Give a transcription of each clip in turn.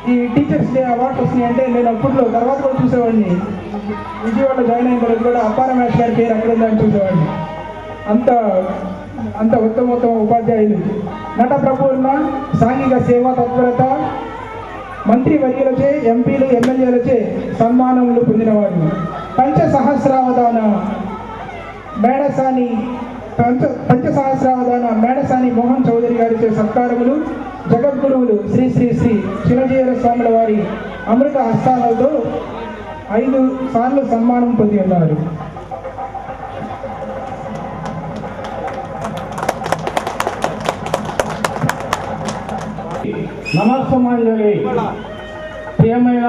ఈ teachers day awards వస్తున్నాయి అంటే నేను అప్పట్లో తర్వాత కూడా చూసేవాడిని. విజయవాడ జాయిన్ అయిన తర్వాత కూడా అప్పార మేష్ గారి పేరు అక్కడ ఉందని చూసేవాడిని. అంత ఉత్తమ ఉపాధ్యాయులు. నట ప్రపూర్ణ, సాంఘిక సేవా తత్పరత, మంత్రి వర్యులచే, ఎంపీలు, ఎమ్మెల్యేలచే సన్మానములు పొందినవాడు. పంచసహస్రావధాన మేడసాని మోహన్ చౌదరి గారిచే సత్కారములు, జగద్గురువులు శ్రీ శ్రీ శ్రీ చిన్నజీయర స్వాముల వారి అమృత హస్తాలతో 5 సార్లు సన్మానం పొంది ఉన్నారు. నమస్కారాంజలి. ప్రియమైన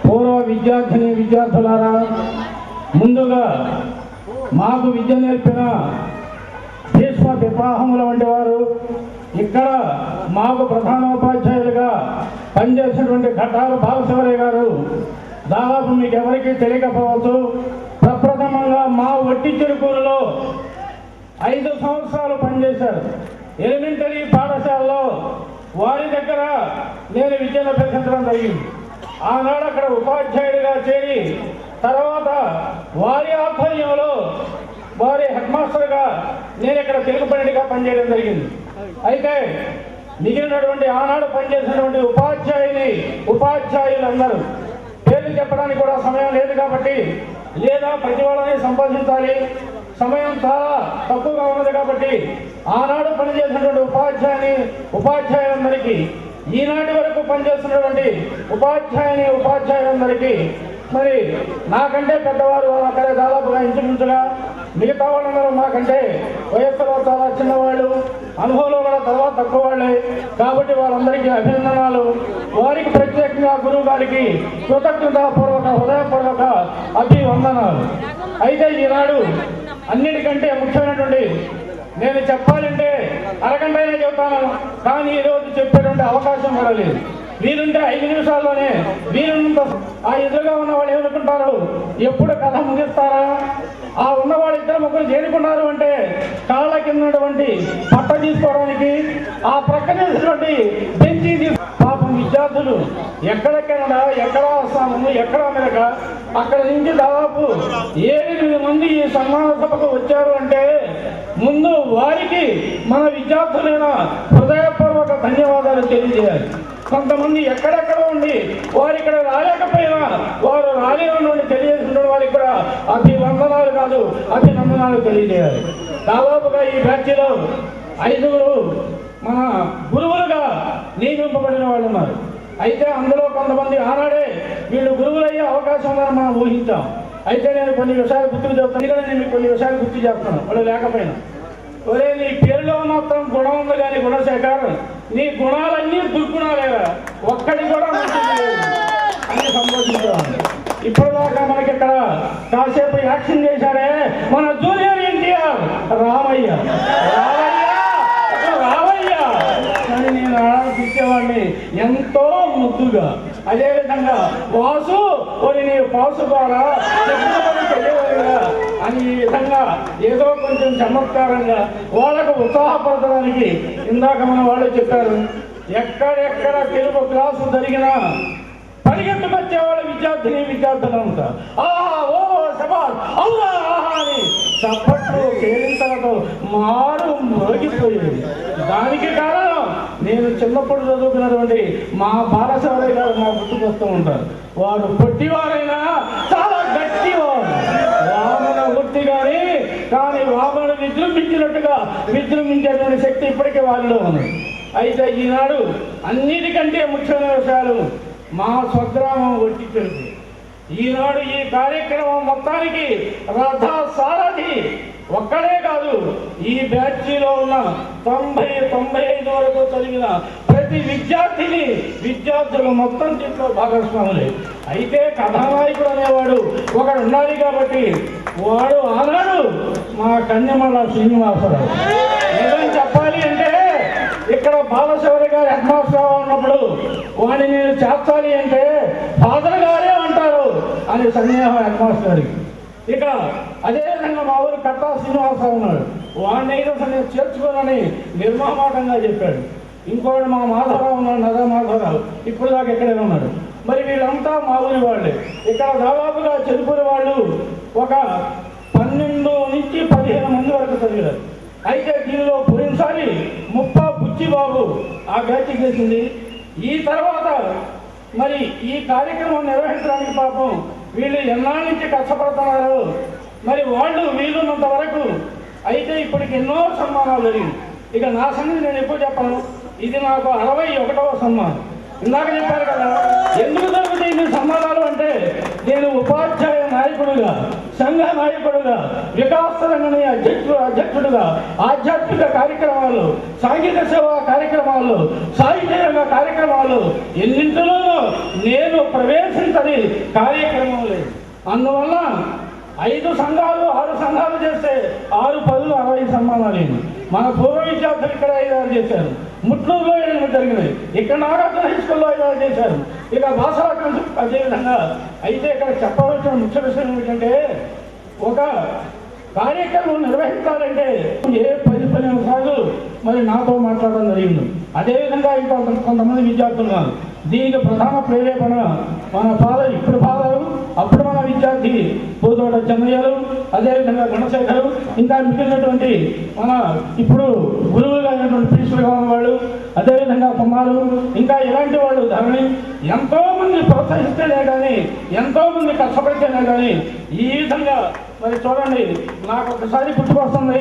పూర్వ విద్యార్థిని విద్యార్థులారా, ముందుగా మాకు విద్య నేర్పిన భీష్మ వివాహముల వంటి వారు, ఇక్కడ మాకు ప్రధానోపాధ్యాయులుగా పనిచేసినటువంటి ఘట్టాలు బాలశివరయ్య గారు, దాదాపు మీకు ఎవరికీ తెలియకపోవచ్చు, ప్రప్రథమంగా మా వట్టి చెరుకూరులో 5 సంవత్సరాలు పనిచేశారు. ఎలిమెంటరీ పాఠశాలలో వారి దగ్గర నేను విద్యను అభ్యసించడం జరిగింది. ఆనాడు అక్కడ ఉపాధ్యాయుడిగా చేరి తర్వాత వారి ఆధ్వర్యంలో వారి హెడ్ మాస్టర్గా నేను ఇక్కడ తెలుగు పండితుడిగా పనిచేయడం జరిగింది. అయితే మిగిలినటువంటి ఆనాడు పనిచేసినటువంటి ఉపాధ్యాయులందరూ పేర్లు చెప్పడానికి కూడా సమయం లేదు కాబట్టి, లేదా ప్రతి వాళ్ళని సంపాదించాలి, సమయం చాలా తక్కువగా ఉన్నది కాబట్టి ఆనాడు పనిచేసినటువంటి ఉపాధ్యాయులందరికీ, ఈనాటి వరకు పనిచేస్తున్నటువంటి ఉపాధ్యాయులందరికీ, మరి నాకంటే పెద్దవారు అక్కడే దాదాపుగా ఇంచుమించుగా, మిగతా వాళ్ళందరూ నాకంటే వయస్సులో చాలా చిన్నవాళ్ళు, అనుభవంలో కూడా తర్వాత తక్కువ వాళ్ళే కాబట్టి వాళ్ళందరికీ అభినందనాలు. వారికి ప్రత్యేకంగా గురువు గారికి హృదయపూర్వక అభివందనాలు. అయితే ఈనాడు అన్నిటికంటే ముఖ్యమైనటువంటి, నేను చెప్పాలంటే అరగంటనే చెప్తాను, కానీ ఈరోజు చెప్పేటువంటి అవకాశం కూడా లేదు. వీరుంటే 5 నిమిషాల్లోనే వీరున్నంత ఆ ఎదురుగా ఉన్న వాళ్ళు ఏమనుకుంటారు, ఎప్పుడు కథ ముగిస్తారా? ఆ ఉన్నవాళ్ళు 2-3 చేరుకున్నారు అంటే కాళ్ళ కిందటువంటి పట్ట తీసుకోవడానికి ఆ ప్రక్కనేటువంటి బెంచి పాపం విద్యార్థులు ఎక్కడెక్కడ వస్తాము, ఎక్కడ మెరక అక్కడ నుంచి దాదాపు 7-8 మంది ఈ సన్మాన సభకు వచ్చారు అంటే ముందు వారికి మన విద్యార్థులైన హృదయపూర్వక ధన్యవాదాలు తెలియజేయాలి. కొంతమంది ఎక్కడెక్కడ ఉండి వారు ఇక్కడ రాలేకపోయినా వారు రాలేని తెలియజేసిన వారికి కూడా అభివందనాలు కాదు అభినందనాలు తెలియజేయాలి. దాదాపుగా ఈ బ్యాచ్లో 5 మన గురువులుగా నియమింపబడిన వాళ్ళు ఉన్నారు. అయితే అందులో కొంతమంది ఆనాడే వీళ్ళు గురువులయ్యే అవకాశం ఉందని మనం ఊహించాం. అయితే నేను కొన్ని విషయాలు గుర్తుకు చెప్తాను, నేను మీకు కొన్ని విషయాలు గుర్తు చేస్తాను వాళ్ళు లేకపోయినా. ఒరే, నీ పేరులో మాత్రం గుణం ఉంది కానీ గుణశేఖర్, నీ గుణాలన్నీ దుర్గుణాలేరా, ఒక్కడి కూడా మంచిది లేదు అని సంబోధించేవాడు. ఇప్పటిదాకా మనకి ఇక్కడ కాసేపు యాక్షన్ చేశాడే మన జూనియర్ ఎన్టీఆర్ రామయ్య అని నేను ఆలోచించేవాడిని ఎంతో ముద్దుగా. అదేవిధంగా వాసు కొన్ని నీ పాసు ద్వారా తెలియవలేదా అని ఈ విధంగా ఏదో కొంచెం చమత్కారంగా వాళ్ళకు ఉత్సాహపరచడానికి ఇందాక మన వాళ్ళు చెప్పారు, ఎక్కడెక్కడ తెలుగు క్లాసు జరిగినా పరిగెత్తుకొచ్చేవాళ్ళు విద్యార్థులంతా ఆహా ఓ సబాల్ అవునా ఆహా అని చప్పట్లు కేరింతలతో మారు మోగిపోయేది. దానికి కారణం నేను చిన్నప్పుడు చదువుకున్నటువంటి మా బాలశివరయ్య గారు మా గుర్తుకొస్తూ ఉంటారు. వాడు పొట్టివారైనా చాలా గట్టివాడు, వామన వృత్తి కానీ వామను విజృంభించేటువంటి శక్తి ఇప్పటికీ వారిలో ఉంది. అయితే ఈనాడు అన్నిటికంటే ముఖ్యమైన విషయాలు మా స్వగ్రామం వట్టి చెరుకు. ఈనాడు ఈ కార్యక్రమం మొత్తానికి రథ సారథి ఒక్కడే కాదు, ఈ బ్యాచ్లో ఉన్న 90-95 వరకు చదివిన ప్రతి విద్యార్థులు మొత్తం దీంట్లో భాగస్వాములే. అయితే కథానాయకుడు అనేవాడు ఒకడు ఉండాలి కాబట్టి వాడు ఆనాడు మా కన్యమల్ల శ్రీనివాసరావు. ఏదని చెప్పాలి అంటే ఇక్కడ బాలశివరి గారు హెడ్ మాస్టర్ ఉన్నప్పుడు వాడిని నేను చేర్చాలి అంటే ఫాదర్ గారే అంటారు అని సందేహం హెడ్ మాస్టర్ గారికి. ఇక అదేవిధంగా మా ఊరు కట్టా శ్రీనివాసరావు ఉన్నాడు, వాడిని అయినా నేను చేర్చుకోనని నిర్మమాటంగా చెప్పాడు. ఇంకోటి మా మాధవరావు ఉన్నాడు, నదా మాధవరావు, ఇప్పుడు దాకా ఇక్కడే ఉన్నాడు. మరి వీళ్ళంతా మా ఊరి వాళ్ళే. ఇక్కడ దాదాపుగా చెరుపూరి వాళ్ళు ఒక 12 నుంచి 15 మంది వరకు చదివారు. అయితే దీనిలో పోయినసారి ముప్పా బుచ్చిబాబు ఆ బ్యాచ్ చేసింది. ఈ తర్వాత మరి ఈ కార్యక్రమం నిర్వహించడానికి పాపం వీళ్ళు ఎన్నాళ్ళ నుంచి కష్టపడుతున్నారు. మరి వాళ్ళు వీలున్నంత వరకు అయితే ఇప్పటికి ఎన్నో సన్మానాలు జరిగింది. ఇక నా సంగతి నేను ఎప్పుడు చెప్పను, ఇది నాకు 61వ సన్మానం. ఇందాక చెప్పారు కదా ఎందుకు జరుగుతాయి ఇన్ని సన్మానాలు అంటే, నేను ఉపాధ్యాయ నాయకుడుగా, సంఘ నాయకుడుగా, వికాస రంగని అధ్యక్షుడుగా ఆధ్యాత్మిక కార్యక్రమాలు, సాంఘిక సేవా కార్యక్రమాలు, సాహిత్య రంగ కార్యక్రమాలు ఎన్నింటిలోనూ నేను ప్రవేశించని కార్యక్రమం లేదు. అందువల్ల 5 సంఘాలు 6 సంఘాలు చేస్తే 6 10 60 సన్మానాలు. మన పూర్వ విద్యార్థులు ఇక్కడ 5 చేశారు, ముట్లూరులో 8 జరిగినాయి, ఇక్కడ నాగార్జున హై స్కూల్లో 5 చేశారు, ఇక భాషా అదేవిధంగా. అయితే ఇక్కడ చెప్పవలసిన ముఖ్య విషయం ఏమిటంటే, ఒక కార్యక్రమం నిర్వహించాలంటే ఏ 10 నిమిషాలు మరి నాతో మాట్లాడడం జరిగింది. అదేవిధంగా ఇంకా కొంతమంది విద్యార్థులు ఉన్నారు. దీనికి ప్రధాన ప్రేరేపణ మన ఫాదర్, ఇప్పుడు ఫాదరు, అప్పుడు మన విద్యార్థి పూతోట చెన్నయ్యలు, అదేవిధంగా గుణశేఖరు, ఇంకా మిగిలినటువంటి మన ఇప్పుడు గురువులుగా అయినటువంటి ప్రిన్సిపల్గా ఉన్నవాళ్ళు, అదేవిధంగా కుమారు, ఇంకా ఇలాంటి వాళ్ళు ధరణి ఎంతోమంది ప్రోత్సహిస్తేనే కానీ, ఎంతోమంది కష్టపడితేనే కానీ ఈ విధంగా. మరి చూడండి, నాకు ఒకసారి గుర్తుకొస్తుంది,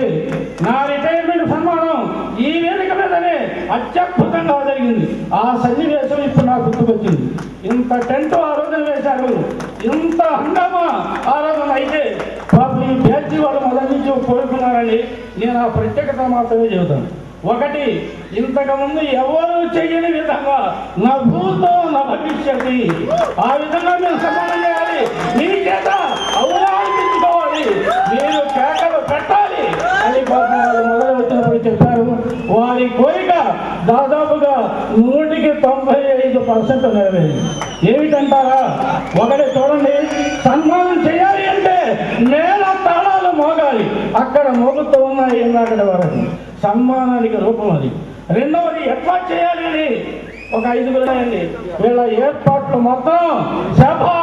నా రిటైర్మెంట్ సన్మానం ఈ వేదిక మీదనే అత్యద్భుతంగా జరిగింది. ఆ సన్నివేశం ఇప్పుడు నాకు గుర్తుకొచ్చింది. ఇంత టెంట్ ఆ రోజున వేశారు, ఇంత హంగామా ఆ రోజున. అయితే పాపం ఈ బ్యాచ్ వాళ్ళు మొదటి నుంచి కోరుకున్నారని నేను ఆ ప్రత్యేకత మాత్రమే చెబుతాను. ఒకటి, ఇంతకుముందు ఎవరు చేయని విధంగా నా భూతో నా భవిష్యత్తు ఆ విధంగా మేము సమానం చేయాలి. మీ చేత అవలాంబించుకోవాలి, మీరు కేకలు పెట్టాలి అని పాపం వాళ్ళు మొదలు వచ్చినప్పుడు చెప్పారు. వారి కోరిక దాదాపుగా 195% నెరవేరింది. ఏమిటంటారా? ఒకటి చూడండి, సన్మానం చేయాలి అంటే నేల తాళాలు మోగాలి, అక్కడ మోగుతూ ఉన్నాయి ఎన్నాటి వరకు సన్మానానికి రూపం అది. రెండవది, ఎట్లా చేయాలి అని ఒక 5 అండి. వీళ్ళ ఏర్పాట్లు మొత్తం సభా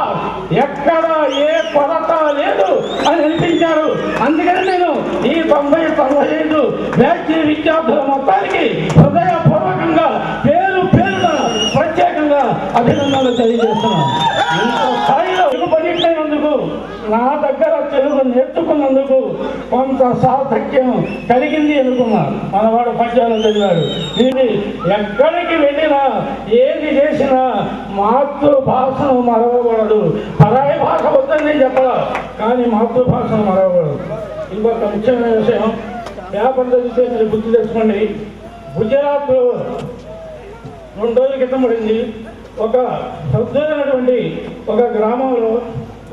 ఎక్కడ ఏ కొరత లేదు అని అనిపించారు. అందుకని నేను ఈ 90-95 బ్యాచ్ విద్యార్థుల మొత్తానికి హృదయపూర్వకంగా పేరున ప్రత్యేకంగా అభినందనలు తెలియజేస్తున్నాను. ఇంత స్థాయిలో ఎగుపడినందుకు, నా దగ్గర తెలుగు నేర్చుకున్నందుకు కొంత సార్థక్యం కలిగింది అనుకున్నాను. మనవాడు పద్యాలు చదివాడు. ఇది ఎక్కడికి వెళ్ళినా ఏది చేసినా మాతృభాషను మరవకూడదు. పరాయి భాష వద్దని చెప్పాల, కానీ మాతృభాషను మరవకూడదు. ఇంకొక ముఖ్యమైన విషయం, పేపర్ చదివితే మీరు గుర్తు తెచ్చుకోండి. గుజరాత్లో 2 రోజుల క్రితం పడింది. ఒక సద్దులైనటువంటి ఒక గ్రామంలో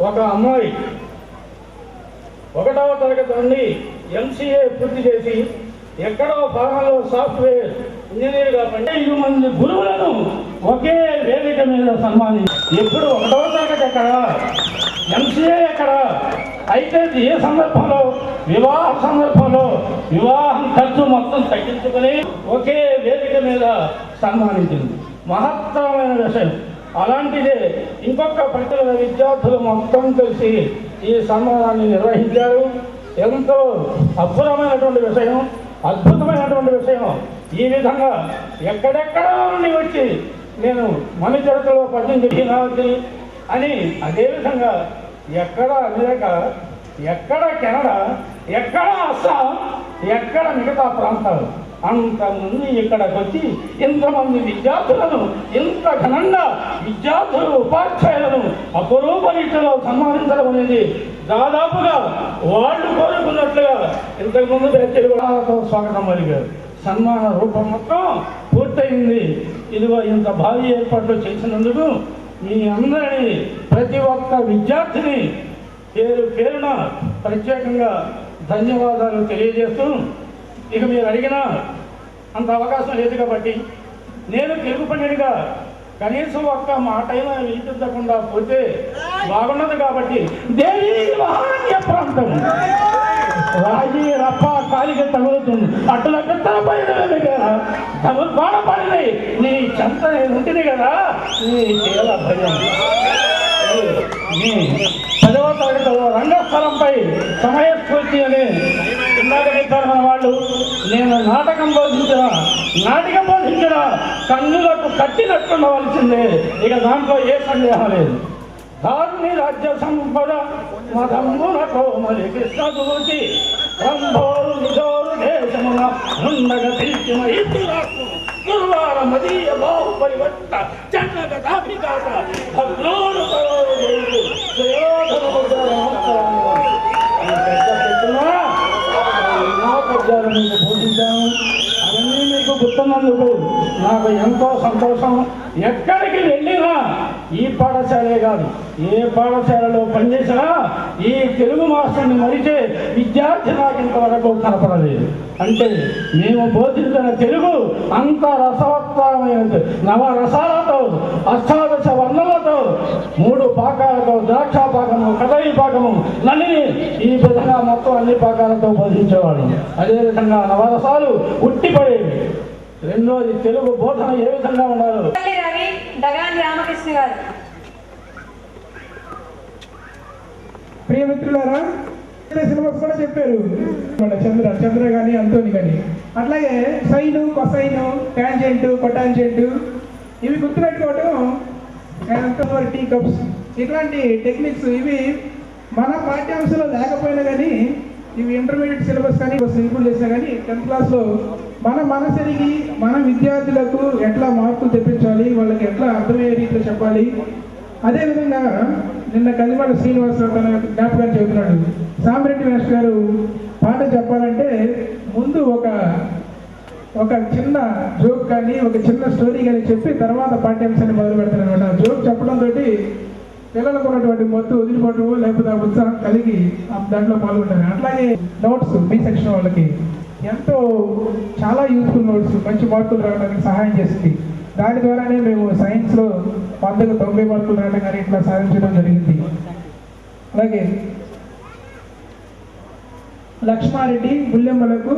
ఒక అమ్మాయి 1వ తరగతి నుండి MCA పూర్తి చేసి ఎక్కడో ఫారంలో సాఫ్ట్వేర్ ఇంజనీర్గా 5 మంది గురువులను ఒకే వేదిక మీద సన్మానించి, ఎప్పుడు 1వ తరగతి ఎక్కడ, MCA ఎక్కడ, అయితే ఏ సందర్భంలో, వివాహ సందర్భంలో వివాహం ఖర్చు మొత్తం తగ్గించుకొని ఒకే వేదిక మీద సన్మానించింది. మహత్తరమైన విషయం. అలాంటిదే ఇంకొక 10 విద్యార్థులు మొత్తం కలిసి ఈ సన్మానాన్ని నిర్వహించారు. ఎంతో అద్భుతమైనటువంటి విషయం, అద్భుతమైనటువంటి విషయం. ఈ విధంగా ఎక్కడెక్కడ నుండి వచ్చి నేను మణిచరిత్రలో పద్యం చెప్పినది అని, అదేవిధంగా ఎక్కడ అమెరికా, ఎక్కడ కెనడా, ఎక్కడ అస్సాం, ఎక్కడ మిగతా ప్రాంతాలు, అంతమంది ఇక్కడికి వచ్చి ఇంతమంది విద్యార్థులను, ఇంత ఘనంగా విద్యార్థులు ఉపాధ్యాయులను అపరూప రీతిలో సన్మానించడం అనేది దాదాపుగా వాళ్ళు కోరుకున్నట్లుగా ఇంతకుముందు బ్యాచ్లతో స్వాగతం పలికారు. సన్మాన రూపం మొత్తం పూర్తయింది. ఇదిగో ఇంత భారీ ఏర్పాట్లు చేసినందుకు మీ అందరినీ, ప్రతి ఒక్క విద్యార్థిని పేరున ప్రత్యేకంగా ధన్యవాదాలు తెలియజేస్తూ, ఇక మీరు అడిగినా అంత అవకాశం లేదు కాబట్టి నేను తెలుగు పండితుడిగా కనీసం ఒక్క మాటైనా వినిపించకుండా పోతే బాగున్నది. కాబట్టి దేవి మహాన్య ప్రాంతం రాగి రప్ప కాలికి తగులుతుంది అట్లా తలపైన బాణ పడినాయి నీ చెంత నేను ఉంటుంది కదా నీ చేయాల భయం. నీ 10వ తరగతిలో రంగస్థలంపై సమయస్ఫూర్తి అని ఇందాక చెప్పారు మన వాళ్ళు. నేను నాటకం బోధించిన కన్నులకు కట్టినట్టుండవలసిందే, ఇక దాంట్లో ఏ సందేహం లేదు. దారుని రాజ్య సంపద మదమ్మున కోమలి కృష్ణ దూచి రంభోరు నిజోరు దేశమున నుండగ పిలిచిన ఇతిహాసు గురువార మదీయ బాహుబలి వట్ట చంద్రగ దాపికాట భద్రోడు కరోడు దేవుడు సుయోధనము నా పద్యాలు మీకు బోధించాను. అవన్నీ మీకు గుర్తున్నందుకు నాకు ఎంతో సంతోషం. ఎక్కడికి వెళ్ళినా ఈ పాఠశాలే కాదు, ఏ పాఠశాలలో పనిచేసినా ఈ తెలుగు మాస్టర్ని మరిచే విద్యార్థి నాకు ఇంతవరకు కనపడలేదు. అంటే మేము బోధించిన తెలుగు అంత రసవత్తరమైనది, నవరసాలతో, అష్టాదశ వర్ణలతో, 3 పాకాలతో, ద్రాక్ష పాకము, కదలి పాకము, నల్లిని ఈ విధంగా మొత్తం అన్ని పాకాలతో బోధించేవాడు. అదేవిధంగా నవరసాలు ఉట్టిపడేవి. రెండోది తెలుగు బోధన ఏ విధంగా ఉండాలో. రామకృష్ణ గారు. ప్రియమిత్రులారా, సిలబస్ కూడా చెప్పారు. చంద్ర కానీ అంతోని కానీ, అట్లాగే సైను, కొసైను, ట్యాంజెంట్, కొటాంజెంట్ ఇవి గుర్తుపెట్టుకోవడం, టీ కప్స్ ఇట్లాంటి టెక్నిక్స్ ఇవి మన పాఠ్యాంశంలో లేకపోయినా కానీ ఇవి ఇంటర్మీడియట్ సిలబస్ కానీ ఇంక్లూడ్ చేసినా కానీ 10th క్లాస్లో మన మనసరికి మన విద్యార్థులకు ఎట్లా మార్పులు తెప్పించాలి, వాళ్ళకి ఎట్లా అర్థమయ్యే రీతిలో చెప్పాలి. అదేవిధంగా నిన్న కలివాడ శ్రీనివాసరావు తన జ్ఞాపకాన్ని చెబుతున్నాడు. సామిరెడ్డి మాస్టర్ గారు పాఠం చెప్పాలంటే ముందు ఒక చిన్న జోక్ కానీ ఒక చిన్న స్టోరీ కానీ చెప్పి తర్వాత పాఠ్యాంశాన్ని మొదలు పెడతారు అనమాట. జోక్ చెప్పడంతో పిల్లలకు ఉన్నటువంటి మొత్తం వదిలిపోవటము, లేకపోతే ఆ ఉత్సాహం కలిగి దాంట్లో పాల్గొంటారు. అట్లాగే నోట్స్ బి సెక్షన్ వాళ్ళకి ఎంతో చాలా యూస్ఫుల్ నోట్స్, మంచి మార్కులు రావడానికి సహాయం చేస్తుంది. దాని ద్వారానే మేము సైన్స్లో 100కు 90 మార్కులు రావడం కానీ ఇట్లా సాధించడం జరిగింది. అలాగే లక్ష్మారెడ్డి బుల్లెమ్మలకు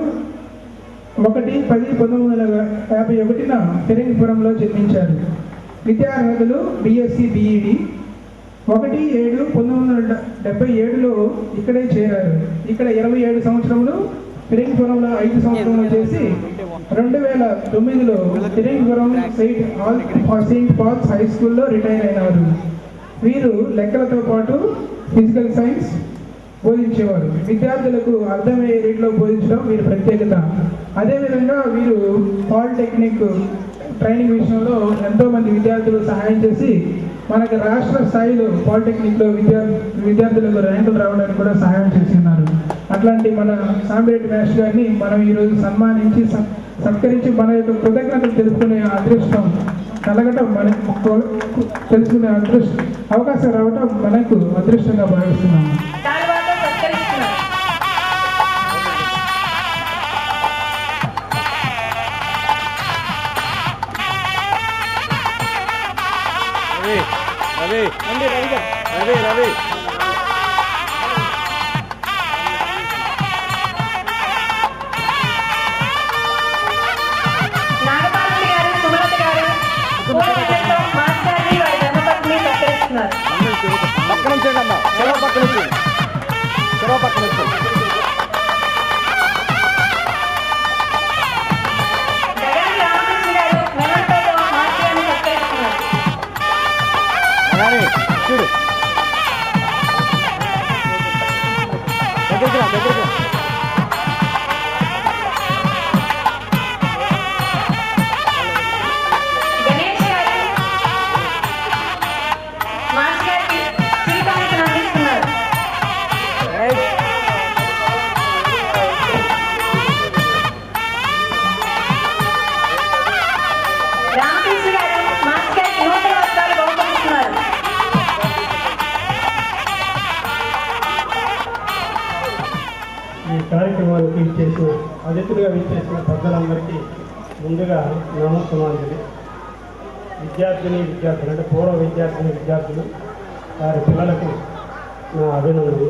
1/10/1951 ఫిరంగిపురంలో జన్మించారు. విద్యార్హతలు BSc BEd. 1/7/1977లో ఇక్కడే చేరారు. ఇక్కడ 27 సంవత్సరములు, ఫిరంగిపురంలో 5 సంవత్సరములు చేసి 2009లో ఫిరంగిపురం సెయింట్ పాల్స్ హై స్కూల్లో రిటైర్ అయినారు. వీరు లెక్కలతో పాటు ఫిజికల్ సైన్స్ బోధించేవారు. విద్యార్థులకు అర్థమయ్యే రీతిలో బోధించడం వీరి ప్రత్యేకత. అదేవిధంగా వీరు పాలిటెక్నిక్ ట్రైనింగ్ విషయంలో ఎంతోమంది విద్యార్థులు సహాయం చేసి మనకు రాష్ట్ర స్థాయిలో పాలిటెక్నిక్లో విద్యార్థులకు ర్యాంకులు రావడానికి కూడా సహాయం చేస్తున్నారు. అట్లాంటి మన సామిరెడ్డి మాస్టర్ గారిని మనం ఈరోజు సన్మానించి సత్కరించి మన యొక్క కృతజ్ఞతలు తెలుసుకునే అదృష్టం కలగటం, మనకు తెలుసుకునే అవకాశం రావటం మనకు అదృష్టంగా భావిస్తున్నాము. రవి నాగపార్వతి గారు, సుమలత గారు మాస్టర్ని వారి ధర్మపత్ని సత్కరిస్తున్నారు. పక్కన ఉంచండి అమ్మా, చెరవ పక్కన ఉంచండి, చెరవ పక్కన ఉంచండి. చూడు దగ్గరికి గణేష్ గారు మాస్టర్ గారికి శ్రీకాంతను అందిస్తున్నారు. రామకృష్ణ గారు మాస్టర్ గారికి నూతన వస్త్రాలు బహుకరిస్తున్నారు. ఈ కార్యక్రమానికి ఇచ్చేసిన అతిథులుగా విచ్చేసిన పెద్దలందరికీ ముందుగా నమస్కారాలు. విద్యార్థులు అంటే పూర్వ విద్యార్థులు వారి పిల్లలకు నా అభినందనలు,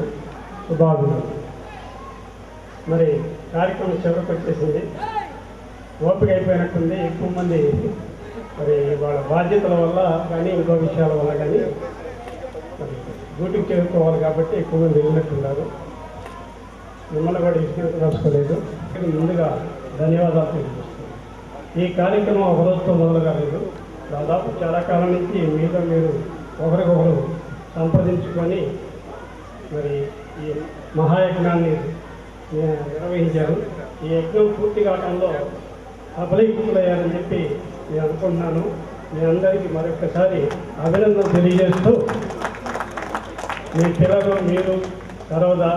శుభాభినందనలు. మరి కార్యక్రమం చివరికి వచ్చేసింది. ఓపిక అయిపోయినట్టుంది. ఎక్కువ మంది మరి వాళ్ళ బాధ్యతల వల్ల కానీ ఇంకో విషయాల వల్ల కానీ మరి డ్యూటీకి చేరుకోవాలి కాబట్టి ఎక్కువ మంది వెళ్ళినట్టున్నారు. మిమ్మల్ని కూడా ఇష్ట రాసుకోలేదు. ముందుగా ధన్యవాదాలు తెలియజేస్తున్నాను. ఈ కార్యక్రమం ఒకరోజుతో మొదలు కాలేదు. దాదాపు చాలా కాలం నుంచి మీతో మీరు ఒకరికొకరు సంప్రదించుకొని మరి ఈ మహాయజ్ఞాన్ని నిర్వహించారు. ఈ యజ్ఞం పూర్తి కావడంలో సఫలీకృతులయ్యారని చెప్పి నేను అనుకుంటున్నాను. మీ అందరికీ మరొకసారి అభినందనలు తెలియజేస్తూ మీ పిల్లలు మీరు సర్వదా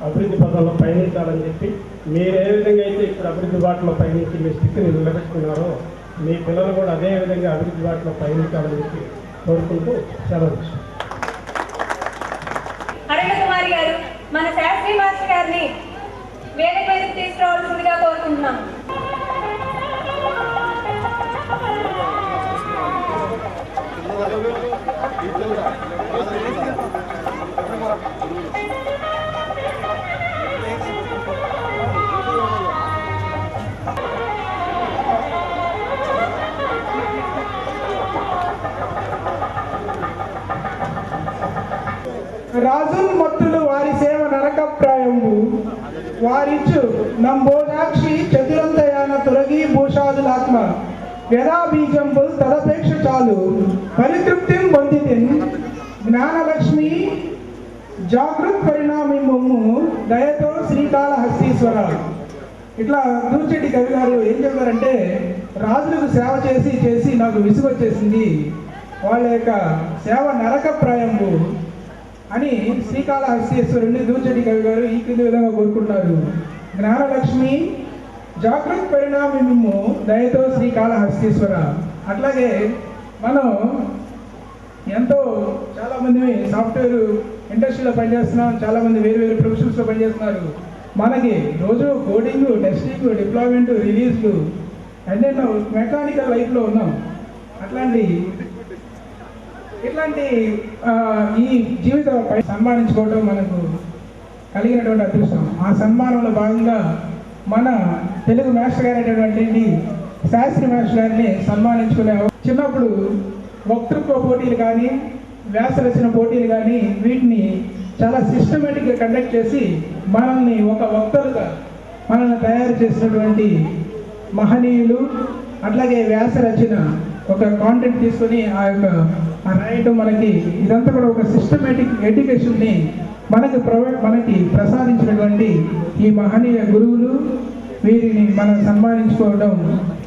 అభివృద్ధి పథంలో పయనించాలని చెప్పి మీరు ఏ విధంగా అయితే ఇప్పుడు అభివృద్ధి బాటలో పయనించి మీ స్థితిని నిలబెట్టుకున్నారో మీ పిల్లలు కూడా అదే విధంగా అభివృద్ధి బాటలో పయనించాలని చెప్పి కోరుకుంటూ సెలవు. అరుణ కుమారి గారు మన శాస్త్రి మాస్టర్ గారిని వేదిక మీదకి తీసుకురావాల్సిందిగా కోరుకుంటున్నాం. రాజుల్ మత్తులు వారి సేవ నరకప్రాయము వారిచ్చు నంబోజాక్షి చతురంతయాన తొలగి భూషాదులాత్మ యథా బీజంబు తదపేక్ష చాలు పరితృప్తిం పొందితిన్ జ్ఞానలక్ష్మి జాగృత్ పరిణామము దయతో శ్రీకాళహస్తీశ్వర. ఇట్లా దూర్చెట్టి కవి గారు ఏం చెప్పారంటే, రాజులకు సేవ చేసి చేసి నాకు విసుగొచ్చేసింది, వాళ్ళ యొక్క సేవ నరకప్రాయము అని శ్రీకాళహస్తీశ్వరుని దూర్చెట్టి కవి గారు ఈ క్రింది విధంగా కోరుకుంటున్నారు. జ్ఞానలక్ష్మి జాగృత్ పరిణామము దయతో శ్రీకాళహస్తీశ్వర. అట్లాగే మనం చాలామంది సాఫ్ట్వేర్ ఇండస్ట్రీలో పనిచేస్తున్నాం, చాలామంది వేరు వేరు ప్రొఫెషన్స్లో పనిచేస్తున్నారు. మనకి రోజు కోడింగ్, టెస్టింగ్, డిప్లాయ్మెంట్, రిలీజ్లు ఎన్నెన్నో మెకానికల్ లైఫ్లో ఉన్నాం. ఇట్లాంటి ఈ జీవితంపై సన్మానించుకోవడం మనకు కలిగినటువంటి అదృష్టం. ఆ సన్మానంలో భాగంగా మన తెలుగు మాస్టర్ గారు అయినటువంటి శాస్త్రి మాస్టర్ గారిని సన్మానించుకునే చిన్నప్పుడు వక్తృత్వ పోటీలు కానీ వ్యాస రచన పోటీలు కానీ వీటిని చాలా సిస్టమేటిక్గా కండక్ట్ చేసి మనల్ని ఒక వక్తలుగా మనల్ని తయారు చేసినటువంటి మహనీయులు. అట్లాగే వ్యాస రచన ఒక కాంటెంట్ తీసుకొని రాయటం, మనకి ఇదంతా కూడా ఒక సిస్టమేటిక్ ఎడ్యుకేషన్ని మనకి ప్రసాదించినటువంటి ఈ మహనీయ గురువులు, వీరిని మనం సన్మానించుకోవడం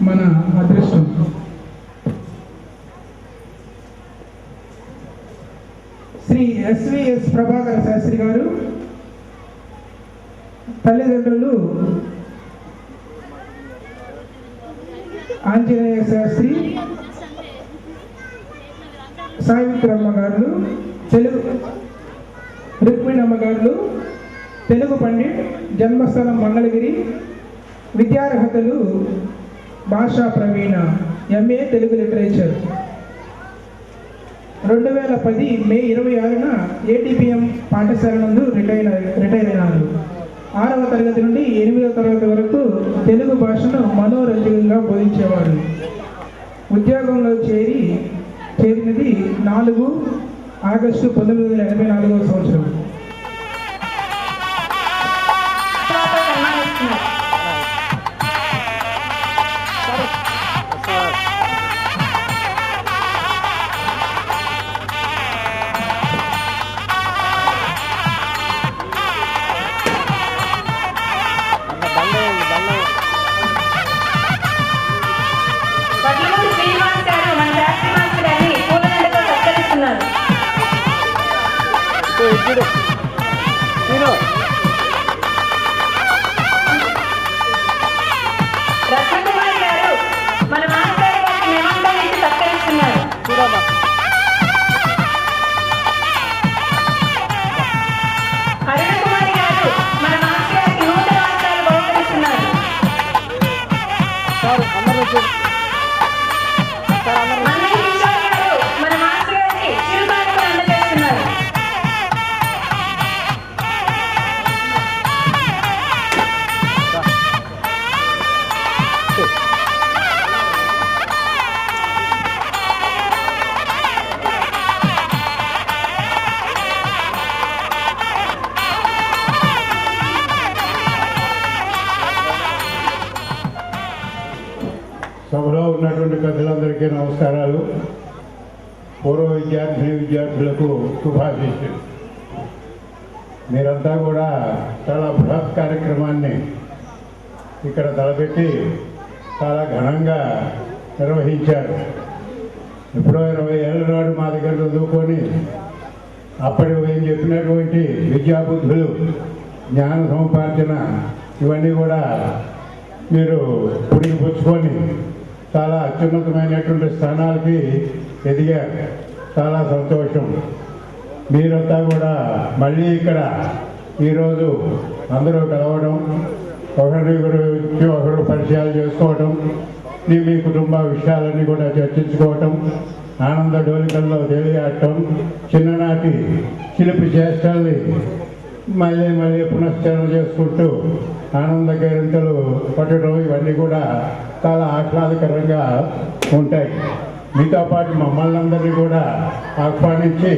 మన అదృష్టం. శ్రీ ఎస్విఎస్ ప్రభాకర్ శాస్త్రి గారు తల్లిదండ్రులు ఆంజనేయ శాస్త్రి, సావిత్రమ్మ గారు, రుక్మిణమ్మ గారు, తెలుగు పండిట్, జన్మస్థలం మంగళగిరి, విద్యార్హతలు భాషా ప్రవీణ, ఎంఏ తెలుగు లిటరేచర్. 2010 మే 26న ఏటీపీఎం పాఠశాల నందు రిటైర్ అయినారు. 6వ తరగతి నుండి 8వ తరగతి వరకు తెలుగు భాషను మనోరంజకంగా బోధించేవారు. ఉద్యోగంలో చేరినది 4 ఆగస్టు 1984వ సంవత్సరం. శ్రీనివాస్ గారు మన శాస్త్రి మాస్టర్ గారిని పూలదండతో సత్కరిస్తున్నారు. అందరికీ నమస్కారాలు. పూర్వ విద్యార్థులకు శుభాశీస్సులు. మీరంతా కూడా చాలా బృహత్ కార్యక్రమాన్ని ఇక్కడ తలపెట్టి చాలా ఘనంగా నిర్వహించారు. ఎప్పుడో 20 ఏళ్ళ నాడు మా దగ్గర చదువుకొని అప్పటి ఏం చెప్పినటువంటి విద్యాబుద్ధులు, జ్ఞాన సముపార్జన ఇవన్నీ కూడా మీరు పుడికి పుచ్చుకొని చాలా అత్యున్నతమైనటువంటి స్థానాలకి ఎదిగారు. చాలా సంతోషం. మీరంతా కూడా మళ్ళీ ఇక్కడ ఈరోజు అందరూ కలవడం, ఒకరి గురించి ఒకరు పరిచయాలు చేసుకోవటం, మీ కుటుంబ విషయాలన్నీ కూడా చర్చించుకోవటం, ఆనంద డోలికల్లో తేలియాడటం, చిన్ననాటి చిలిపి చేష్టల్ని మళ్ళీ పునశ్చరణ చేసుకుంటూ ఆనంద కేరింతలు పట్టడం ఇవన్నీ కూడా చాలా ఆహ్లాదకరంగా ఉంటాయి. మీతో పాటు మమ్మల్ని అందరినీ కూడా ఆహ్వానించి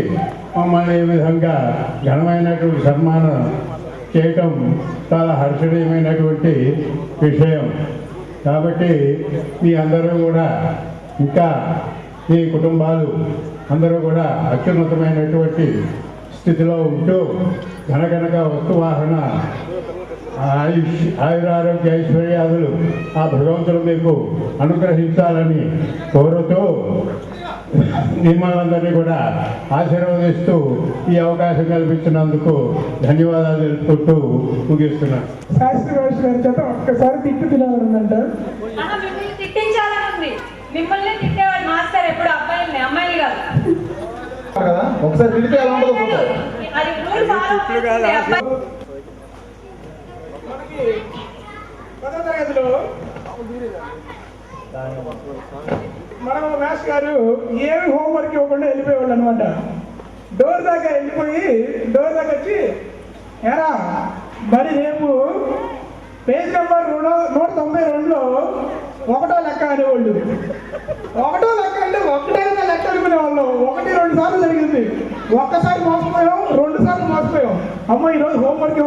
మమ్మల్ని ఈ విధంగా ఘనమైనటువంటి సన్మానం చేయటం చాలా హర్షణీయమైనటువంటి విషయం. కాబట్టి మీ అందరూ కూడా ఇంకా మీ కుటుంబాలు అందరూ కూడా అత్యున్నతమైనటువంటి స్థితిలో ఉంటూ ఘనఘనక వస్తువాహన ఆయురారోగ్య ఐశ్వర్యాదులు ఆ భగవంతుడు మీకు అనుగ్రహించాలని కోరుతూ మిమ్మల్ని కూడా ఆశీర్వదిస్తూ ఈ అవకాశం కల్పించినందుకు ధన్యవాదాలు తెలుపుకుంటూ ముగిస్తున్నాను. శాస్త్రి భాష గారి చేత ఒక్కసారి తిట్టు తినాలంట. మిమ్మల్ని తిట్టించాలని ఉంది. మిమ్మల్ని తిట్టేవాడు మాస్టర్ ఎప్పుడు అబ్బాయిల్ని, అమ్మాయిలు కాదు. కదా ఒకసారి తిడితే ఎలా ఉంటుందో ఫోటో. అది రూల్ ఫాలో అవ్వాలి. మనకి 10వ తరగతిలో మనం మాస్టర్ గారు ఏమి హోంవర్క్ ఇవ్వకుండా వెళ్ళిపోయేవాళ్ళు అనమాట. డోర్ దాకా వెళ్ళిపోయి డోర్ దాకా వచ్చి, ఎరా మరి రేపు పేజ్ నెంబర్ 192లో 1వ లెక్క అనేవాళ్ళు. 1వ లెక్క అంటే ఒకటైనా లెక్క అనుకునేవాళ్ళు. 1, 2 సార్లు జరిగింది. ఒక్కసారి మోసపోయాం, 2 సార్లు మోసపోయాం. అమ్మ ఈరోజు హోంవర్క్